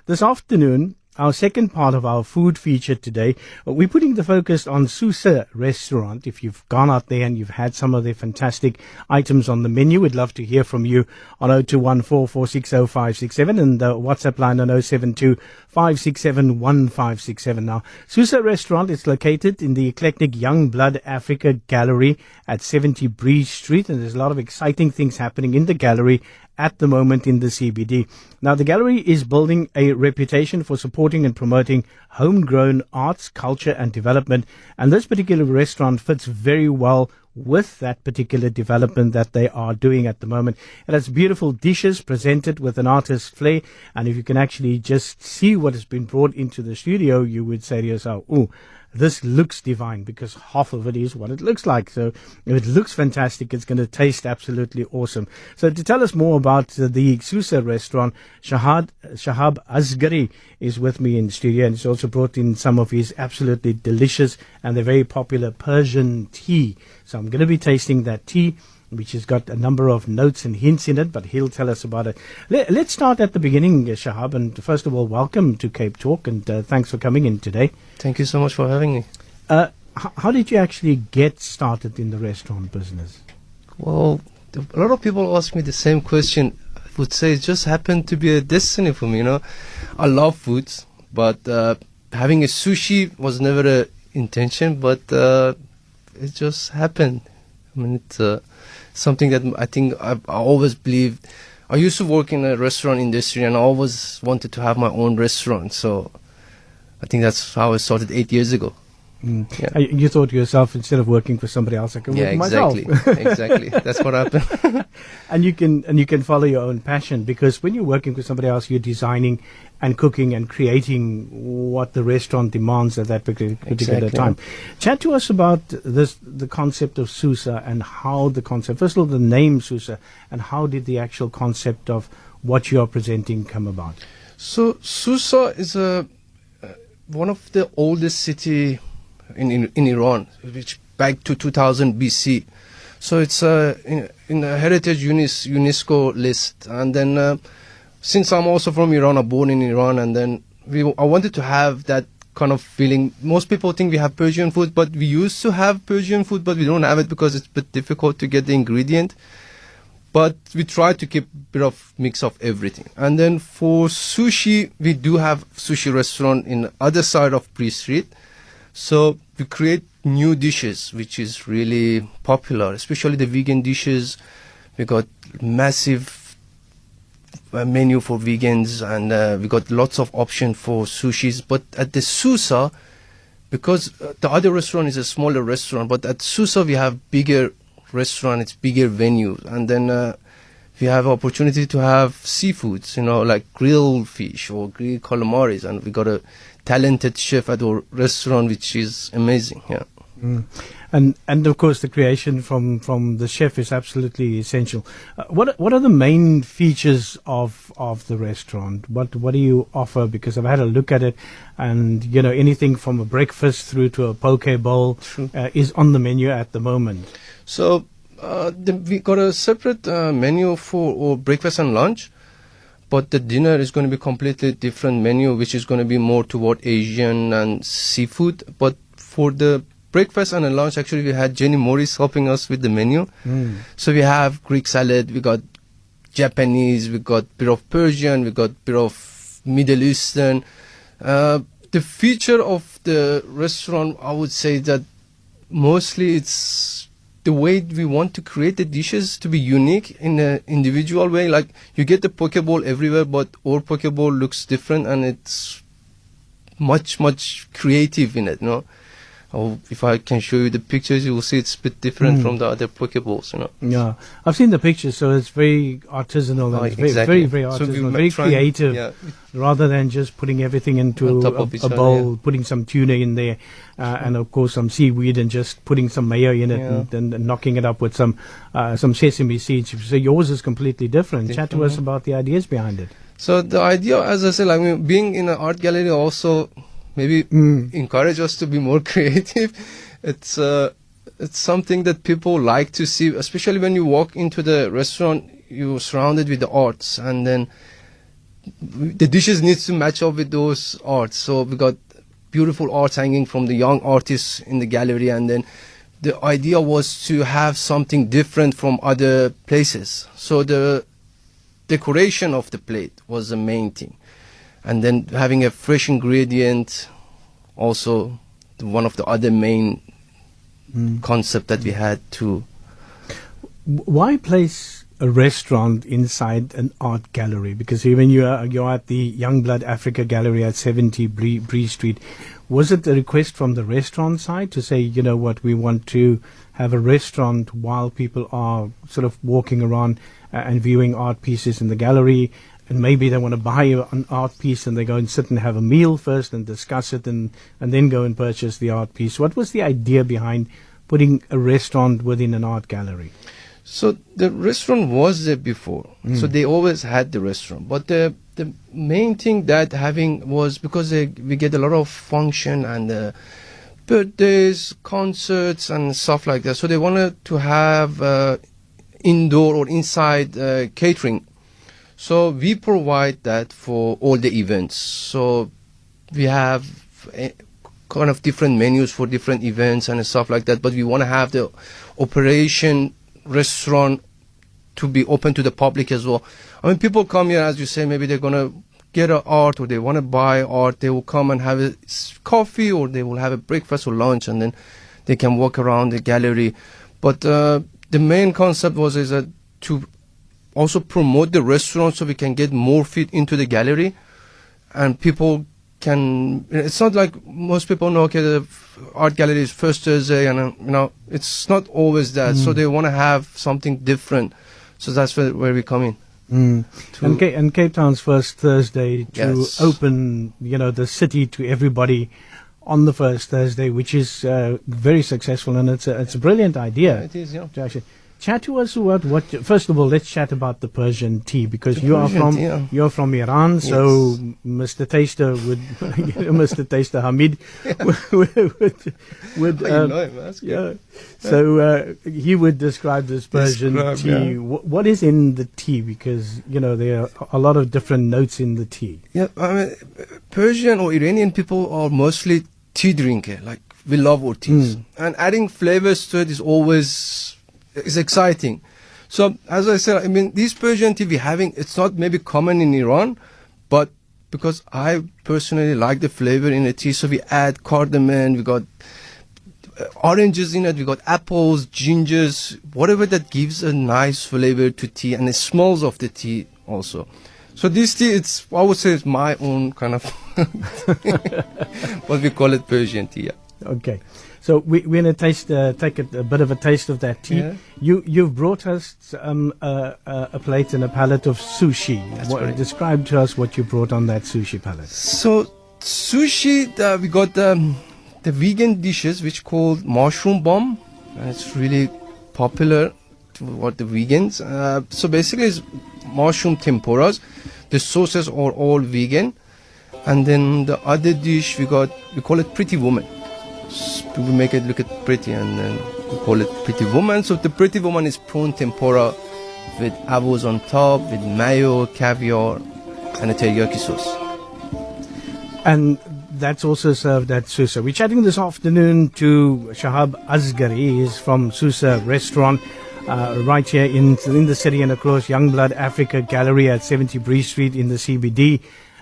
This afternoon, our second part of our food feature today, we're putting the focus on Susa Restaurant. If you've gone out there and you've had some of their fantastic items on the menu, we'd love to hear from you on 0214460567 and the WhatsApp line on 072-567-1567. Now, Susa Restaurant is located in the eclectic Young Blood Africa Gallery at 70 Breeze Street, and there's a lot of exciting things happening in the gallery at the moment in the CBD. Now, the gallery is building a reputation for supporting and promoting homegrown arts, culture and development, and this particular restaurant fits very well with that particular development that they are doing at the moment. It has beautiful dishes presented with an artist's flair, and if you can actually just see what has been brought into the studio, you would say to yourself, "Ooh, this looks divine," because half of it is what it looks like. So if it looks fantastic, it's going to taste absolutely awesome. So to tell us more about the Susa Restaurant, Shahad Asghari is with me in the studio, and he's also brought in some of his absolutely delicious and they're very popular Persian tea. So I'm going to be tasting that tea, which has got a number of notes and hints in it, but he'll tell us about it. Let's start at the beginning, Shahab, and first of all, welcome to CapeTalk, and thanks for coming in today. Thank you so much for having me. How did you actually get started in the restaurant business? Well, a lot of people ask me the same question. I would say it just happened to be a destiny for me, I love foods, but having a sushi was never an intention, but it just happened. I mean, it's something that I think I always believed. I used to work in a restaurant industry and I always wanted to have my own restaurant. So I think that's how I started 8 years ago. Yeah. You thought to yourself, instead of working for somebody else, I can work for myself. Exactly. That's what happened. And you can follow your own passion, because when you're working for somebody else, you're designing and cooking and creating what the restaurant demands at that particular time. Chat to us about the concept of Susa, and how the concept, first of all, the name Susa, and how did the actual concept of what you are presenting come about? So Susa is one of the oldest city in Iran, which back to 2000 BC. So it's in the Heritage UNESCO list. And then since I'm also from Iran, I'm born in Iran, and then I wanted to have that kind of feeling. Most people think we have Persian food, but we used to have Persian food, but we don't have it because it's a bit difficult to get the ingredient. But we try to keep a bit of mix of everything. And then for sushi, we do have sushi restaurant in the other side of Bree Street. So we create new dishes, which is really popular, especially the vegan dishes. We got massive menu for vegans, and we got lots of options for sushis. But at the Susa, because the other restaurant is a smaller restaurant, but at Susa we have bigger restaurant, it's bigger venue, and then we have opportunity to have seafoods, like grilled fish or grilled calamaris, and we got a talented chef at our restaurant, which is amazing. And of course the creation from the chef is absolutely essential. What are the main features of the restaurant? What do you offer? Because I've had a look at it, and anything from a breakfast through to a poke bowl is on the menu at the moment. So we got a separate menu for breakfast and lunch, but the dinner is going to be completely different menu, which is going to be more toward Asian and seafood. But for the breakfast and the lunch, actually we had Jenny Morris helping us with the menu. So we have Greek salad, we got Japanese, we got a bit of Persian, we got a bit of Middle Eastern. The feature of the restaurant, I would say that mostly it's the way we want to create the dishes to be unique in an individual way. Like, you get the poke bowl everywhere, but our poke bowl looks different, and it's much creative in it, If I can show you the pictures, you will see it's a bit different from the other poke bowls, Yeah, I've seen the pictures, so it's very artisanal, and it's very artisanal, very creative, rather than just putting everything into a bowl, putting some tuna in there, and of course some seaweed, and just putting some mayo in it, and knocking it up with some sesame seeds. So yours is completely different. Chat to us about the ideas behind it. So the idea, as I said, being in an art gallery also maybe encourage us to be more creative. It's something that people like to see, especially when you walk into the restaurant, you're surrounded with the arts, and then the dishes needs to match up with those arts. So we got beautiful arts hanging from the young artists in the gallery, and then the idea was to have something different from other places. So the decoration of the plate was the main thing, and then having a fresh ingredient, also one of the other main concept that we had too. Why place a restaurant inside an art gallery? Because even you're at the Youngblood Africa Gallery at 70 Bree Street. Was it a request from the restaurant side to say, you know what, we want to have a restaurant while people are sort of walking around and viewing art pieces in the gallery, and maybe they want to buy an art piece and they go and sit and have a meal first and discuss it and then go and purchase the art piece? What was the idea behind putting a restaurant within an art gallery? So the restaurant was there before, so they always had the restaurant. But the main thing that having was because we get a lot of function and birthdays, concerts and stuff like that. So they wanted to have indoor or inside catering. So we provide that for all the events. So we have kind of different menus for different events and stuff like that. But we want to have the operation restaurant to be open to the public as well. I mean, people come here, as you say, maybe they're going to get an art or they want to buy art. They will come and have a coffee or they will have a breakfast or lunch, and then they can walk around the gallery. But the main concept was to also promote the restaurant so we can get more feet into the gallery, and people can. It's not like most people know. Okay, the art gallery is first Thursday, and it's not always that. So they want to have something different. So that's where we come in. And Cape Town's first Thursday to Yes. open, the city to everybody on the first Thursday, which is very successful, and it's a brilliant idea. It is, yeah. To actually chat to us about what. First of all, let's chat about the Persian tea, because The you're from Iran, so Mr. Taster Mr. Taster Hamid would You know him, that's good. yeah. So he would describe this Persian tea. Yeah. What is in the tea? Because there are a lot of different notes in the tea. Yeah, I mean, Persian or Iranian people are mostly tea drinker. Like, we love our teas, and adding flavors to it is exciting. So, as I said, I mean, this Persian tea it's not maybe common in Iran, but because I personally like the flavor in the tea, so we add cardamom, we got oranges in it, we got apples, gingers, whatever that gives a nice flavor to tea, and it smells of the tea also. So this tea, I would say it's my own kind of, what we call it, Persian tea. Yeah. Okay. So we're going to take a bit of a taste of that tea. Yeah. You've brought us a plate and a palette of sushi. That's correct. Describe to us what you brought on that sushi palette. So sushi, we got the vegan dishes which called mushroom bomb, and it's really popular toward the vegans. So basically, it's mushroom tempuras. The sauces are all vegan, and then the other dish we call it Pretty Woman. We make it look pretty, and then we call it Pretty Woman. So the Pretty Woman is prawn tempura with avos on top, with mayo, caviar, and a teriyaki sauce. And that's also served at Susa. We're chatting this afternoon to Shahad Asghari. He's from Susa Restaurant, right here in the city and across Youngblood Africa Gallery at 70 Bree Street in the CBD.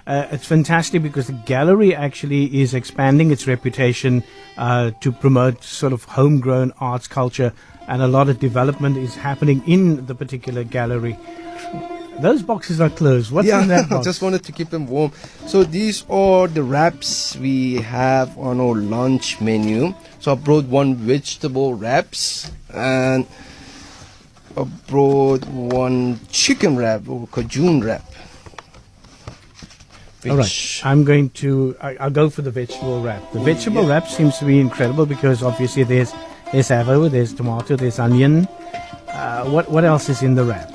It's fantastic because the gallery actually is expanding its reputation to promote sort of homegrown arts culture, and a lot of development is happening in the particular gallery. Those boxes are closed. What's in that box? I just wanted to keep them warm. So these are the wraps we have on our lunch menu. So I brought one vegetable wraps, and I brought one chicken wrap or cajun wrap. All right, I'll go for the vegetable wrap. The vegetable wrap seems to be incredible because obviously there's avocado, there's tomato, there's onion. What else is in the wrap?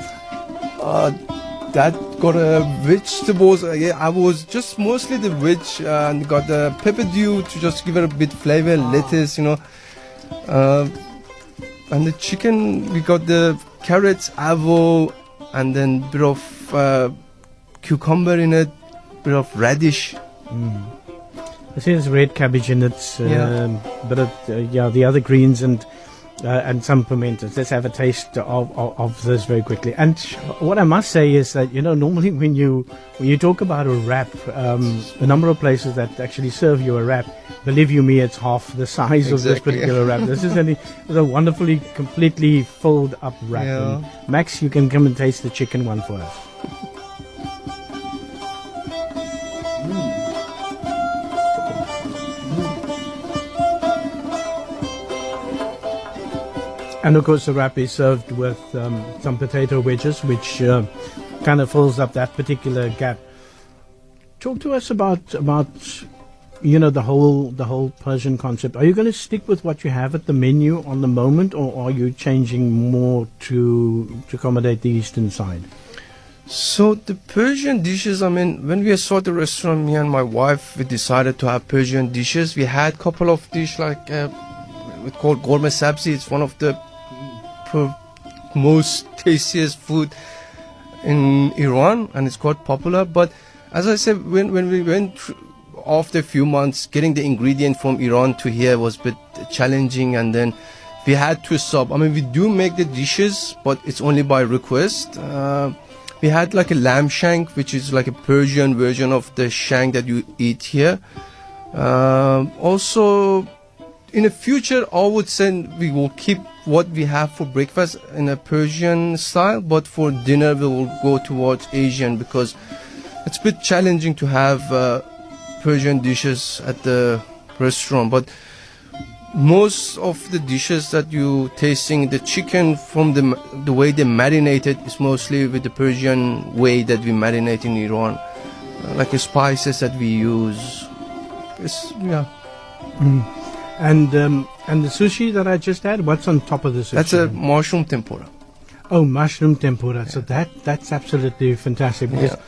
That got vegetables. I was just mostly the veg, and got the pepper dew to just give it a bit flavor, lettuce, and the chicken we got the carrots, avo, and then bit of cucumber in it, bit of radish. I see there's red cabbage in it, Yeah. but the other greens and some pimentos. Let's have a taste of this very quickly. And what I must say is that normally when you talk about a wrap, a number of places that actually serve you a wrap, believe you me, it's half the size of this Exactly. particular wrap. This is a wonderfully, completely filled up wrap. Yeah. And Max, you can come and taste the chicken one for us. And of course, the wrap is served with some potato wedges, which kind of fills up that particular gap. Talk to us about the whole Persian concept. Are you going to stick with what you have at the menu on the moment, or are you changing more to accommodate the eastern side? So the Persian dishes, when we started the restaurant, me and my wife, we decided to have Persian dishes. We had a couple of dishes like we call gourmet sabzi. It's one of the most tastiest food in Iran, and it's quite popular. But as I said, when we went after a few months, getting the ingredient from Iran to here was a bit challenging, and then we had to stop. We do make the dishes, but it's only by request. We had like a lamb shank, which is like a Persian version of the shank that you eat here. Also, in the future, I would say we will keep what we have for breakfast in a Persian style, but for dinner we will go towards Asian, because it's a bit challenging to have Persian dishes at the restaurant. But most of the dishes that you tasting, the chicken from the way they marinate it is mostly with the Persian way that we marinate in Iran, like the spices that we use. And the sushi that I just had, what's on top of the sushi? That's a mushroom tempura. Oh, mushroom tempura. Yeah. So that's absolutely fantastic. Because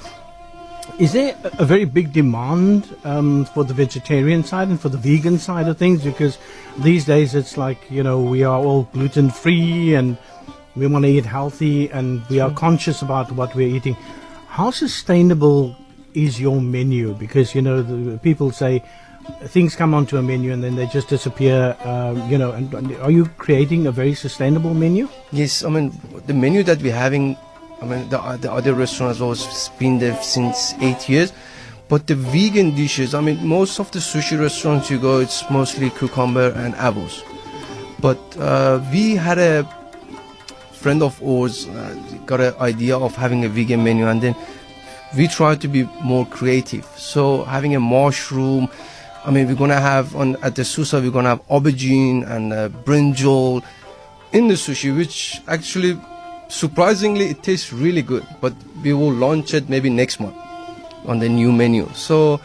is there a very big demand for the vegetarian side and for the vegan side of things? Because these days it's like, we are all gluten-free and we want to eat healthy and we are conscious about what we're eating. How sustainable is your menu? Because, the people say things come onto a menu and then they just disappear, and are you creating a very sustainable menu? Yes, the menu that we're having, the other restaurants has been there since 8 years, but the vegan dishes, most of the sushi restaurants you go, it's mostly cucumber and apples. But we had a friend of ours got an idea of having a vegan menu, and then we tried to be more creative. So having a mushroom, we're gonna have at the Susa, we're gonna have aubergine and brinjal in the sushi, which actually surprisingly it tastes really good. But we will launch it maybe next month on the new menu. So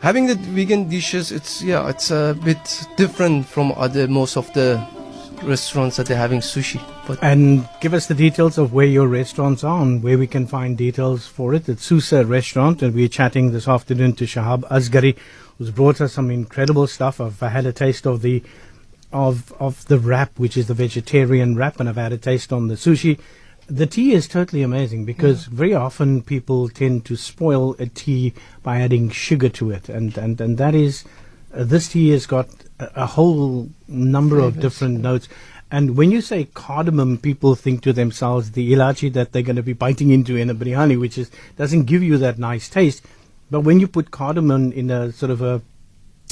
having the vegan dishes, it's a bit different from most of the restaurants that they're having sushi. And give us the details of where your restaurants are and where we can find details for it. It's Susa Restaurant, and we're chatting this afternoon to Shahad Asghari, who's brought us some incredible stuff. I've had a taste of the wrap, which is the vegetarian wrap, and I've had a taste on the sushi. The tea is totally amazing, because very often people tend to spoil a tea by adding sugar to it, and that is this tea has got a whole number of different notes. And when you say cardamom, people think to themselves the ilachi that they're going to be biting into in a biryani, which doesn't give you that nice taste. But when you put cardamom in a sort of a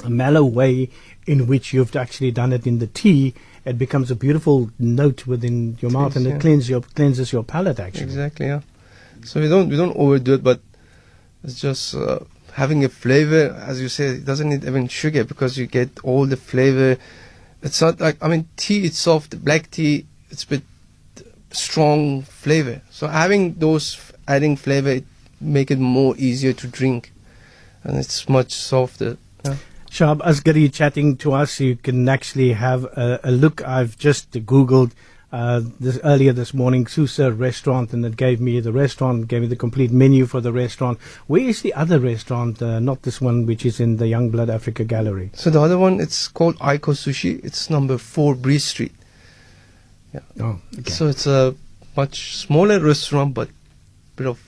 mellow way in which you've actually done it in the tea, it becomes a beautiful note within your mouth, and it cleanses your palate actually. Exactly, yeah. So we don't overdo it, but it's just having a flavor, as you say. It doesn't need even sugar, because you get all the flavor. It's not like, tea itself, the black tea, it's a bit strong flavor. So having adding flavor, it make it more easier to drink, and it's much softer. Yeah. Shahad Asghari chatting to us. You can actually have a look. I've just Googled earlier this morning, Susa Restaurant, and it gave me the restaurant, gave me the complete menu for the restaurant. Where is the other restaurant, not this one, which is in the Youngblood Africa Gallery? So the other one, it's called Aiko Sushi. It's number 4 Bree Street. Yeah. Oh, okay. So it's a much smaller restaurant, but bit of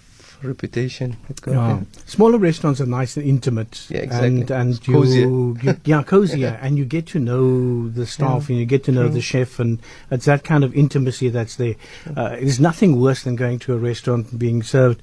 reputation. Yeah. Smaller restaurants are nice and intimate. Yeah, exactly. And Cozier. cozier. And you get to know the staff and you get to know the chef, and it's that kind of intimacy that's there. There's nothing worse than going to a restaurant and being served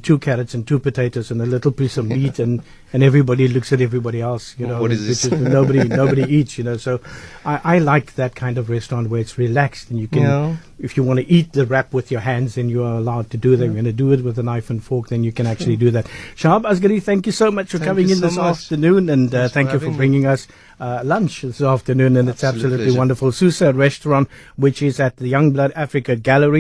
2 carrots and 2 potatoes and a little piece of meat, and everybody looks at everybody else, What is this? Nobody eats, So I like that kind of restaurant where it's relaxed and you can, if you want to eat the wrap with your hands, then you are allowed to do that. You're going to do it with a knife and fork, then you can actually do that. Shahad Asghari, thank you so much for coming in this afternoon, and thank you for bringing us lunch this afternoon, and it's absolutely wonderful. Susa Restaurant, which is at the Youngblood Africa Gallery.